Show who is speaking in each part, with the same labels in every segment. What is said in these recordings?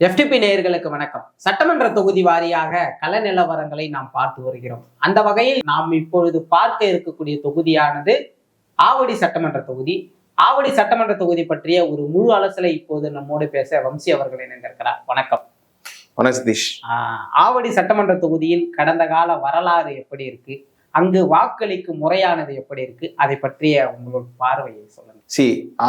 Speaker 1: FTP நேயர்களுக்கு வணக்கம். சட்டமன்ற தொகுதி வாரியாக கள நிலவரங்களை நாம் பார்த்து வருகிறோம். அந்த வகையில் நாம் இப்பொழுது பார்க்க இருக்கக்கூடிய தொகுதியானது ஆவடி சட்டமன்ற தொகுதி. ஆவடி சட்டமன்ற தொகுதி பற்றிய ஒரு முழு அலசலை இப்போது நம்மோடு பேச வம்சி அவர்கள் இணைந்திருக்கிறார். வணக்கம்.
Speaker 2: வணக்கம் சதீஷ்.
Speaker 1: ஆவடி சட்டமன்ற தொகுதியில் கடந்த கால வரலாறு எப்படி இருக்கு, அங்கு வாக்களிக்கும் முறையானது எப்படி இருக்கு, அதை பற்றிய உங்களோட பார்வையை சொல்லுங்க.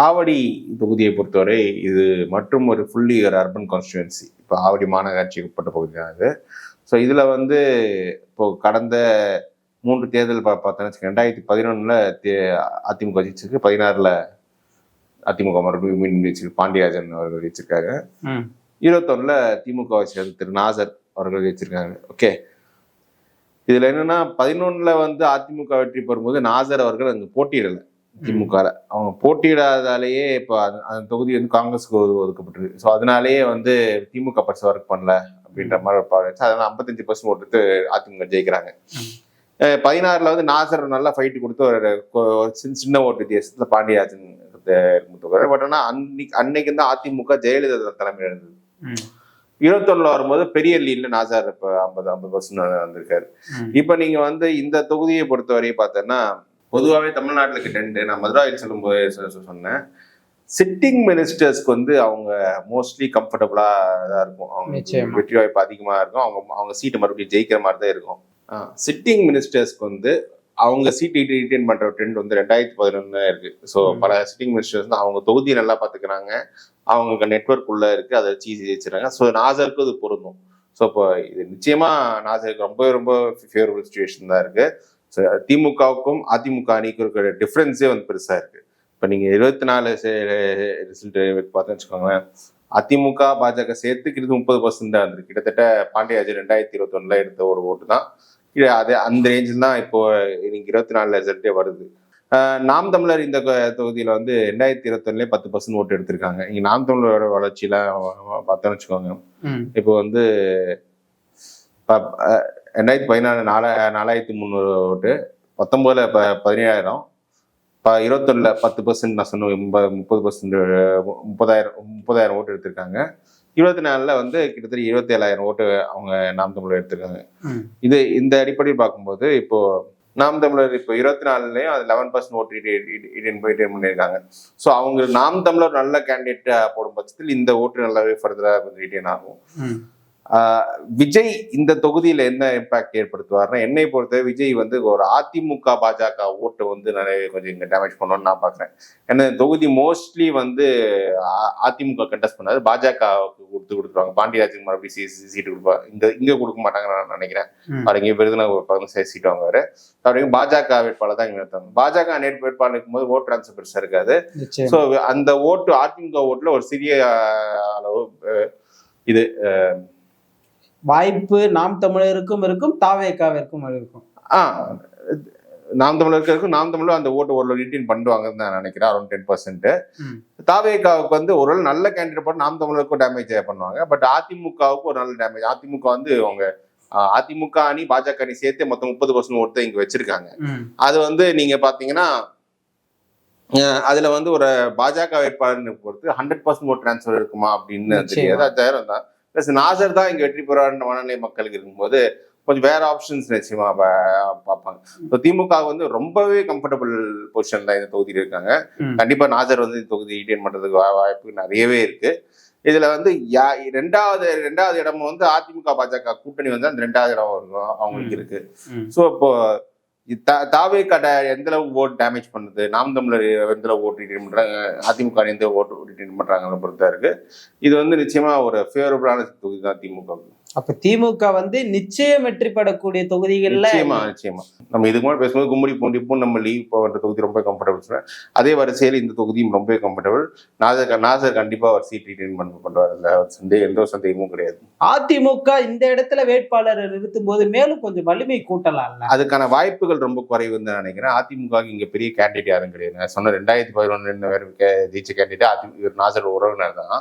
Speaker 2: ஆவடி தொகுதியை பொறுத்தவரை இது மற்றும் ஒரு ஃபுல்லி ஒரு அர்பன் கான்ஸ்டிடுவன்சி. இப்போ ஆவடி மாநகராட்சிக்கு உட்பட்ட பகுதி தான் இது. ஸோ இதில் இப்போ கடந்த 3 தேர்தல் பார்த்தோன்னா 2011 அதிமுக ஜெயிச்சிருக்கு, 16 அதிமுக மறுபடியும் மீண்டும் ஜெயிச்சிருக்கு, பாண்டியராஜன் அவர்கள் ஜெயிச்சிருக்காங்க. 21 திமுக சேர்ந்த திரு நாசர் அவர்கள் ஜெயிச்சிருக்காங்க. ஓகே, இதுல என்னன்னா 11 அதிமுக வெற்றி பெறும்போது நாசர் அவர்கள் அங்க போட்டியிடலை. திமுக அவங்க போட்டியிடாதாலேயே இப்போ அந்த தொகுதி காங்கிரஸுக்கு ஒதுக்கப்பட்டிருக்கு. ஸோ அதனாலேயே திமுக பரிசு ஒர்க் பண்ணல அப்படின்ற மாதிரி பாருச்சு. அதனால 55% ஓட்டு அதிமுக ஜெயிக்கிறாங்க. 16 நாசர் நல்லா ஃபைட்டு கொடுத்து ஒரு சின்ன ஓட்டு வித்தியாசத்துல பாண்டியராஜன். பட் ஆனா அன்னைக்கு தான் அதிமுக ஜெயலலிதா தலைமையில் இருந்தது. 21 வரும்போது பெரிய லீட்ல நாசார் இப்ப 50% வந்திருக்காரு. இப்ப நீங்க இந்த தொகுதியை பொறுத்தவரையை பார்த்தோன்னா பொதுவாகவே தமிழ்நாட்டுக்கு 2 நான் மதுராவில் சொல்லும்போது சொன்னேன். சிட்டிங் மினிஸ்டர்ஸ்க்கு அவங்க மோஸ்ட்லி கம்ஃபர்டபுளா தான் இருக்கும். அவங்க வெற்றி வாய்ப்பு அதிகமா இருக்கும். அவங்க சீட்டை மறுபடியும் ஜெயிக்கிற மாதிரி தான் இருக்கும். சிட்டிங் மினிஸ்டர்ஸ்க்கு அவங்க சீட் ரிட்டைன் பண்ற ட்ரெண்ட் 2011 இருக்கு. ஸோ பல சிட்டிங் மினிஸ்டர்ஸ் அவங்க தொகுதியை நல்லா பாத்துக்கிறாங்க, அவங்க நெட்வொர்க் உள்ள இருக்கு, அதை வச்சு ஜெயிச்சிடறாங்க. ஸோ நாசருக்கு அது பொருந்தும். ஸோ இப்போ இது நிச்சயமா நாசருக்கு ரொம்ப ரொம்ப ஃபேவரபிள் சிச்சுவேஷன் தான் இருக்கு. ஸோ திமுகவுக்கும் அதிமுக அணிக்கும் இருக்கிற டிஃப்ரென்ஸே பெருசா இருக்கு. இப்போ நீங்க 24 ரிசல்ட் பார்த்தோன்னு வச்சுக்கோங்களேன், அதிமுக பாஜக சேர்த்து கிட்ட 30% தான் இருந்திருக்கு. கிட்டத்தட்ட பாண்டியராஜன் 2021 எடுத்த ஒரு ஓட்டு தான். அது அந்த ரேஞ்சில் தான் இப்போ நீங்க 24 ரிசல்ட்டே வருது. நாம் தமிழர் இந்த தொகுதியில 2021 10% ஓட்டு எடுத்திருக்காங்க. இங்க நாம் தமிழரோட வளர்ச்சியெல்லாம் பார்த்தோன்னு வச்சுக்கோங்க. இப்போ 2014 4300 ஓட்டு, 19 17,000, 21 10% நான் சொன்ன 30,000 ஓட்டு எடுத்திருக்காங்க. 24 கிட்டத்தட்ட 27,000 ஓட்டு அவங்க நாம் தமிழர் எடுத்திருக்காங்க. இந்த அடிப்படையில் பார்க்கும்போது இப்போ நாம் தமிழர் இப்போ 24 அது 11% ஓட்டு ரிட்டைன் பண்ணியிருக்காங்க. ஸோ அவங்க நாம் தமிழர் நல்ல கேண்டிடேட் போடும் பட்சத்தில் இந்த ஓட்டு நல்லாவே ஃபர்தரா ரிட்டைன் ஆகும். விஜய் இந்த தொகுதியில என்ன இம்பாக்ட் ஏற்படுத்துவார்னா, என்னை பொறுத்த விஜய் ஒரு அதிமுக பாஜக ஓட்டு நிறைய கொஞ்சம் இங்க டேமேஜ் பண்ணணும்னு நான் பாக்குறேன். ஏன்னா தொகுதி மோஸ்ட்லி அதிமுக கண்டெஸ்ட் பண்ணாது, பாஜகவுக்கு கொடுத்துருவாங்க. பாண்டியராஜன் மறுபடியும் சீட்டு கொடுப்பாங்க, இங்க கொடுக்க மாட்டாங்கன்னு நான் நினைக்கிறேன். அவர் இங்கே விருதுநகர் சீட்டு வாங்குவாரு. அவரையும் பாஜக வேட்பாளர் தான் இங்க நிறுத்தாங்க. பாஜக வேட்பாளர் இருக்கும்போது ஓட்டு டிரான்ஸ்ஃபர் பெருசா இருக்காது. ஸோ அந்த ஓட்டு அதிமுக ஓட்டுல ஒரு சிறிய அளவு இது
Speaker 1: வாய்ப்பு நாம் தமிழருக்கும் இருக்கும், தாவேகாவிற்கும் இருக்கும்.
Speaker 2: நாம் தமிழருக்கு இருக்கும். நாம் தமிழர் அந்த ஓட்டு ஒரு ரிட்டைன் பண்ணுவாங்கன்னு நான் நினைக்கிறேன், அரௌண்ட் 10%. தாவேகாவுக்கு ஒரு நல்ல கேண்டிடேட் போட்டு நாம் தமிழருக்கும் டேமேஜ் பண்ணுவாங்க. பட் அதிமுகவுக்கு ஒரு நல்ல டேமேஜ். அதிமுக அவங்க அதிமுக அணி பாஜக அணி சேர்த்து மொத்தம் 30% ஓட்டு இங்க வச்சிருக்காங்க. அது நீங்க பாத்தீங்கன்னா அதுல ஒரு பாஜக வேட்பாளர் பொறுத்து 100% ஓட்டு டிரான்ஸ்ஃபர் இருக்குமா அப்படின்னு தெரியாது. அது தவிர தான் நாசர் தான் இங்க வெற்றி பெறாருன்ற மனநிலை மக்களுக்கு இருக்கும்போது கொஞ்சம் வேற ஆப்ஷன்ஸ் நிச்சயமா பார்ப்பாங்க. திமுக ரொம்பவே கம்ஃபர்டபுள் பொசிஷன்ல இந்த தொகுதியில் இருக்காங்க. கண்டிப்பா நாசர் இந்த தொகுதி ரிட்டைன் பண்றதுக்கு வாய்ப்பு நிறையவே இருக்கு. இதுல ரெண்டாவது இடம் அதிமுக பாஜக கூட்டணி அந்த 2வது இடம் அவங்களுக்கு இருக்கு. ஸோ இப்போ தாவேகா எந்த அளவு ஓட்டு டேமேஜ் பண்ணுது, நாம் தமிழர் எந்த அளவு ஓட்டு ரிட்டைன் பண்றாங்க, அதிமுக எந்த ஓட்டு ரிட்டைன் பண்றாங்கன்னு பொறுத்தா இருக்கு. இது நிச்சயமா ஒரு ஃபேவரபிளான தொகுதி தான் திமுக.
Speaker 1: அப்ப திமுக நிச்சயம் வெற்றி பெறக்கூடிய தொகுதிகள்ல
Speaker 2: நிச்சயமா நம்ம இதுக்கு முன்னாடி பேசும்போது கும்மிடி பூண்டி பூந்தமல்லி போன்ற தொகுதி ரொம்ப கம்ஃபர்டபுள் சொன்னேன். அதே வரிசையில் இந்த தொகுதியும் ரொம்ப கம்ஃபர்டபுள். நாசர் கண்டிப்பா ஒரு சீட் ரிட்டைன் பண்ணுவார், எந்த ஒரு சந்தேகமும் கிடையாது.
Speaker 1: அதிமுக இந்த இடத்துல வேட்பாளர் நிறுத்தும் போது மேலும் கொஞ்சம் வலிமை கூட்டலாம்.
Speaker 2: அதுக்கான வாய்ப்புகள் ரொம்ப குறைவுன்னு நினைக்கிறேன். அதிமுக இங்க பெரிய கேண்டிடேட் யாரும் கிடையாது. நான் சொன்ன 2011 ஜெயிச்ச கேண்டிடேட் நாசர் உறவினர் தான்.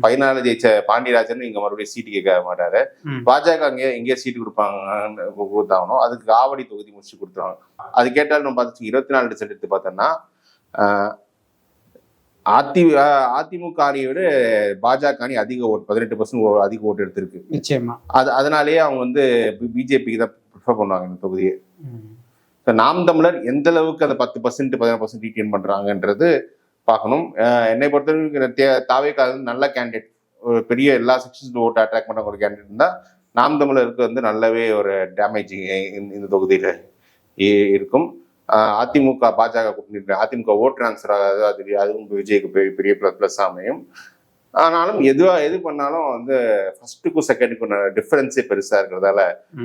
Speaker 2: 14 ஜெயிச்ச பாண்டியராஜன் இங்க மறுபடியும் சீட்டு கேட்க மாட்டாரு. பாஜக எங்கேயே சீட்டு கொடுத்தாங்கணும், அதுக்கு ஆவடி தொகுதி முடிச்சு கொடுத்துருவாங்க. அது கேட்டாலும் நம்ம பார்த்து 24 ரிசல்ட் எடுத்து பார்த்தோம்னா அதிமுக அணியை விட பாஜக அணி அதிக ஓட்டு 18% அதிக ஓட்டு எடுத்திருக்கு.
Speaker 1: நிச்சயமா
Speaker 2: அதனாலேயே அவங்க வந்து பிஜேபிக்கு தான் ப்ரிஃபர் பண்ணுவாங்க இந்த தொகுதியை. நாம் தமிழர் எந்த அளவுக்கு அந்த 10% 15% ரீட்டைன் பண்றாங்கன்றது பார்க்கணும். என்னை பொறுத்தவரைக்கும் தாவேகா நல்ல கேண்டிடேட், ஒரு பெரிய எல்லா செக்ஷன்ஸ் ஓட்டு அட்ராக்ட் பண்ண ஒரு கேண்டிடேட் இருந்தால் நாம் தமிழருக்கு வந்து நல்லாவே ஒரு டேமேஜ் இந்த தொகுதியில் இருக்கும். அதிமுக பாஜக கூட்டணி அதிமுக ஓட் டிரான்ஸ்ஃபர் ஆகாது, அதுவும் விஜய்க்கு பெரிய ப்ளஸ் அமையும். ஆனாலும் எது பண்ணாலும் வந்து ஃபர்ஸ்ட்டுக்கும் செகண்டுக்கும் டிஃபரன்ஸே பெருசா இருக்கிறதால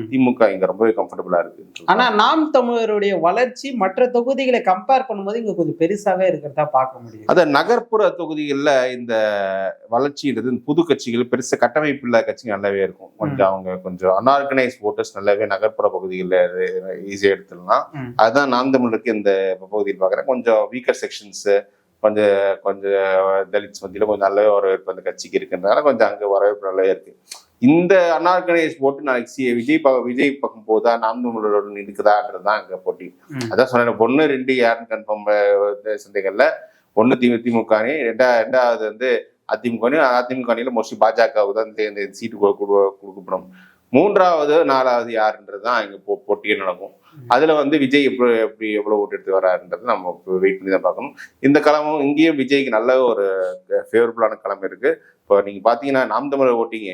Speaker 2: திமுக இங்க ரொம்பவே கம்ஃபர்டபுளா இருக்கு.
Speaker 1: ஆனா நாம் தமிழருடைய வளர்ச்சி மற்ற தொகுதிகளை கம்பேர் பண்ணும்போது இங்க கொஞ்சம் பெருசாவே இருக்கிறதா பார்க்க முடியும்.
Speaker 2: அத நகர்ப்புற தொகுதிகளில் இந்த வளர்ச்சின்றது புது கட்சிகள் பெருசா கட்டமைப்பு இல்லாத கட்சிகள் நல்லாவே இருக்கும். கொஞ்சம் அவங்க கொஞ்சம் அன்ஆர்கனைஸ் ஓட்டர்ஸ் நல்லாவே நகர்ப்புற பகுதிகளில் ஈஸியா எடுத்துடலாம். அதுதான் நாம் தமிழருக்கு இந்த பகுதியில் பார்க்குறேன். கொஞ்சம் வீக்கர் செக்ஷன்ஸ், கொஞ்சம் தலித்ஸ் மத்தியில கொஞ்சம் நல்ல வரவேற்பு அந்த கட்சிக்கு இருக்குன்றதால கொஞ்சம் அங்க வரவேற்பு நல்லா இருக்கு. இந்த அன்ஆர்கனைஸ் போட்டு நாளைக்கு விஜய் பக்கம் போதா நாம் தமிழரோட இருக்குதான்றதுதான் அங்க போட்டி. அதான் சொன்னேன், 1 2 யாருன்னு கன்ஃபார்ம் சந்தைகள்ல 1 திமுக அணி, ரெண்டாவது வந்து அதிமுக அணி. அதிமுக அணியில மோஸ்ட்லி பாஜகவுக்கு தான் இந்த சீட்டு கொடுக்கப்படும். 3வது 4வது யாருன்றதுதான் இங்க போட்டியே நடக்கும். அதுல வந்து விஜய் எப்படி எவ்வளவு ஓட்டு எடுத்து வராருன்றது நம்ம வெயிட் பண்ணி தான் பார்க்கணும். இந்த களமும் இங்கேயும் விஜய்க்கு நல்ல ஒரு ஃபேவரபுளான களம் இருக்கு. இப்போ நீங்க பாத்தீங்கன்னா நாம் தமிழர் ஓட்டிங்க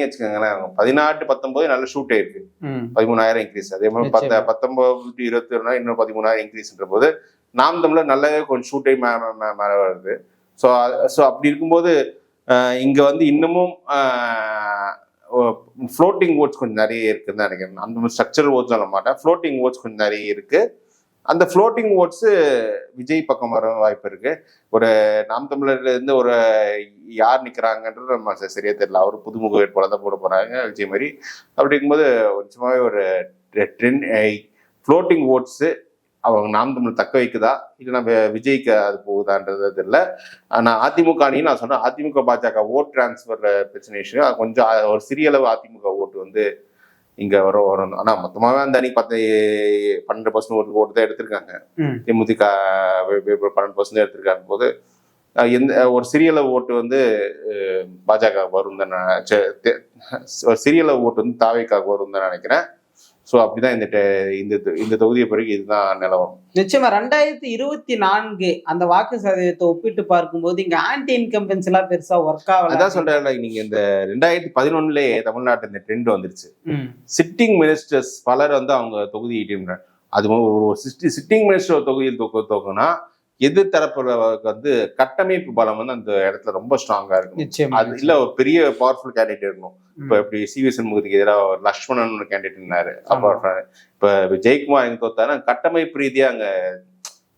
Speaker 2: வச்சுக்கோங்களேன், 18-19 நல்ல ஷூட் ஆயிருக்கு, 13,000 இன்க்ரீஸ். அதே மாதிரி 19-21 இன்னும் 13,000 இன்க்ரீஸ்ன்ற போது நாம் தமிழர் நல்லாவே கொஞ்சம் ஷூட்டை மேல வருது. ஸோ அப்படி இருக்கும்போது இங்க வந்து இன்னமும் ஃப்ளோட்டிங் ஓட்ஸ் கொஞ்சம் நிறைய இருக்குன்னு நினைக்கிறேன். அந்த ஸ்ட்ரக்சரல் ஓட்ஸ் சொல்ல மாட்டேன், ஃப்ளோட்டிங் ஓட்ஸ் கொஞ்சம் நிறைய இருக்கு. அந்த ஃப்ளோட்டிங் ஓட்ஸ் விஜய் பக்கம் வர வாய்ப்பு இருக்கு. ஒரு நாம் தமிழர்ல இருந்து ஒரு யார் நிக்கிறாங்கன்றது நம்ம சரியா தெரியல. அவரு புதுமுக வேட்பாளர் தான் போட போறாங்க விஜய் மாதிரி. அப்படி இருக்கும்போது கொஞ்சமாவே ஒரு ஃப்ளோட்டிங் ஓட்ஸ் அவங்க நாம் தமிழ் தக்க வைக்குதா இல்லைன்னா விஜய்க்கு அது போகுதான்றது தெரியல. ஆனா அதிமுக அணின்னு நான் சொன்னேன், அதிமுக பாஜக ஓட் டிரான்ஸ்ஃபர் பிரச்சனை இஷ்யூ கொஞ்சம் ஒரு சிறிய அளவு அதிமுக ஓட்டு வந்து இங்க வரும். ஆனா மொத்தமாவே அந்த அணி 12% ஓட்டு தான் எடுத்திருக்காங்க. தேமுதிக 12% எடுத்திருக்காங்க போது ஒரு சிறிய அளவு ஓட்டு வந்து பாஜக வரும் தான், ஒரு சிறிய அளவு ஓட்டு வந்து தாவேக்காக வரும் தான் நினைக்கிறேன். ஸோ அப்படிதான் இந்த தொகுதியை பிறகு இதுதான் நிலவரம்.
Speaker 1: நிச்சயமா 2024 அந்த வாக்கு சதவீதத்தை ஒப்பிட்டு பார்க்கும்போது இங்க ஆன்டி இன்கம்பன்ஸ் எல்லாம் பெருசா ஒர்க் ஆகல.
Speaker 2: அதான் சொல்றேன், நீங்க இந்த 2011 தமிழ்நாட்டு இந்த ட்ரெண்ட் வந்துருச்சு. சிட்டிங் மினிஸ்டர்ஸ் பலர் வந்து அவங்க தொகுதி அது ஒரு சிட்டிங் மினிஸ்டர் தொகுதியில் தோக்குனா எதிர் தரப்புல வந்து கட்டமைப்பு பலம் வந்து அந்த இடத்துல ரொம்ப ஸ்ட்ராங்கா இருக்கும். அது இல்ல ஒரு பெரிய பவர்ஃபுல் கேண்டிடேட் இருக்கணும். இப்ப இப்படி சிவி சண்முகத்துக்கு எதிராக லக்ஷ்மணன் ஒரு கேண்டிடேட் இருந்தாரு. இப்ப ஜெயக்குமார் எங்க தோத்தாரு, கட்டமைப்பு ரீதியா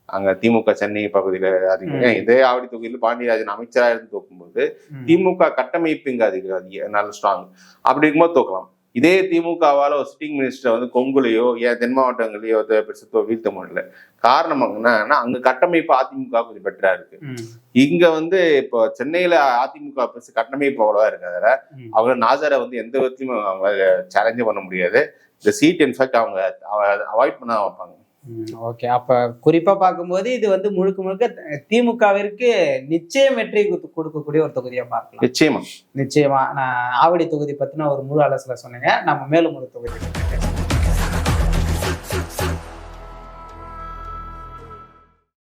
Speaker 2: அங்க திமுக சென்னை பகுதியில அதிகம். இதே ஆவடி தொகுதியில பாண்டியராஜன் அமைச்சரா இருந்து தோக்கும்போது திமுக கட்டமைப்பு இங்க அதிகம் நல்ல ஸ்ட்ராங். அப்படி இருக்கும்போது தோக்கலாம். இதே திமுகவால ஒரு சிட்டிங் மினிஸ்டர் வந்து கொங்குலையோ ஏன் தென் மாவட்டங்களையோ வீழ்த்த முடியல. காரணம் என்னன்னா அங்க கட்டமைப்பு அதிமுக கொஞ்சம் பெட்டரா இருக்கு. இங்க வந்து இப்போ சென்னையில அதிமுக கட்டமைப்பு அவ்வளவா இருக்காத அவங்க நாசரை வந்து எந்த விதத்திலுமே அவங்க சேலஞ்சே பண்ண முடியாது. இந்த சீட் இன்ஃபேக்ட் அவங்க அவாய்ட் பண்ண வைப்பாங்க.
Speaker 1: ஓகே, அப்ப குறிப்பா பார்க்கும்போது இது வந்து முழுக்க திமுகவிற்கு நிச்சயம் வெற்றி கொடுக்கக்கூடிய ஒரு தொகுதியா பார்க்கலாம்.
Speaker 2: நிச்சயமா
Speaker 1: நான் ஆவடி தொகுதி பத்தின ஒரு முழு அலசல சொன்னீங்க. நம்ம மேலும் ஒரு தொகுதி